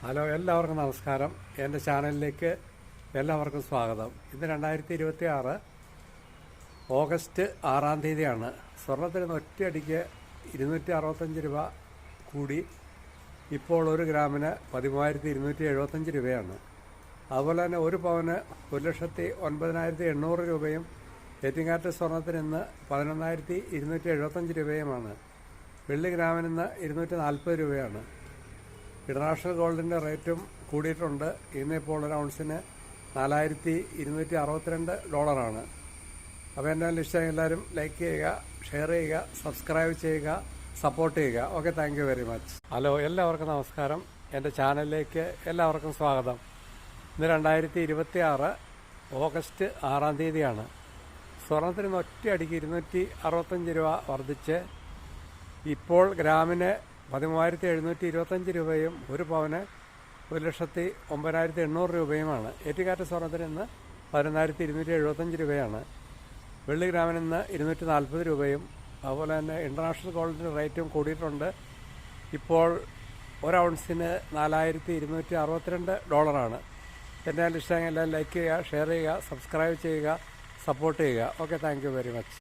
Hello, എല്ലാവർക്കും നമസ്കാരം. എൻ്റെ ചാനലിലേക്ക് എല്ലാവർക്കും സ്വാഗതം. ഇന്ന് 2026 ഓഗസ്റ്റ് 6-ാം തീയതിയാണ്. സ്വർണത്തിന് ഒറ്റയടിക്ക് 265 രൂപ കൂടി ഇപ്പോൾ ഒരു ഗ്രാമിന് 13,275 രൂപയാണ്. അതുപോലെ തന്നെ ഒരു പവന് 1,09,800 രൂപയും ഏറ്റിങ്ങാറ്റ് സ്വർണത്തിന് ഇന്ന് 11,275 രൂപയുമാണ്. വെള്ളി ഗ്രാമിന് ഇന്ന് 240 രൂപയാണ്. ഇന്റർനാഷണൽ ഗോൾഡിൻ്റെ റേറ്റും കൂടിയിട്ടുണ്ട്. ഇന്നിപ്പോൾ ഒരു ഔൺസിന് $4,262. അപ്പോൾ എൻ്റെ ലിസ്റ്റ് എല്ലാവരും ലൈക്ക് ചെയ്യുക, ഷെയർ ചെയ്യുക, സബ്സ്ക്രൈബ് ചെയ്യുക, സപ്പോർട്ട് ചെയ്യുക. Okay, thank you very much. Hello, എല്ലാവർക്കും നമസ്കാരം. എൻ്റെ ചാനലിലേക്ക് എല്ലാവർക്കും സ്വാഗതം. ഇന്ന് 2026 ഓഗസ്റ്റ് 6-ാം തീയതിയാണ്. സ്വർണത്തിന് ഒറ്റയടിക്ക് 265 രൂപ വർദ്ധിച്ച് ഇപ്പോൾ ഗ്രാമിന് 13,725 രൂപയും ഒരു പവന് 1,09,800 രൂപയുമാണ്. ഏറ്റിങ്ങാറ്റ് സ്വർണത്തിന് ഇന്ന് 11,275 രൂപയാണ്. വെള്ളി ഗ്രാമിന് ഇന്ന് 240 രൂപയും. അതുപോലെ തന്നെ ഇന്റർനാഷണൽ ഗോൾഡിൻ്റെ റേറ്റും കൂടിയിട്ടുണ്ട്. ഇപ്പോൾ ഒരു ഔൺസിന് $4,262. എൻ്റെ ലിസ്റ്റ് എല്ലാം ലൈക്ക് ചെയ്യുക, ഷെയർ ചെയ്യുക, സബ്സ്ക്രൈബ് ചെയ്യുക, സപ്പോർട്ട് ചെയ്യുക. Okay, thank you very much.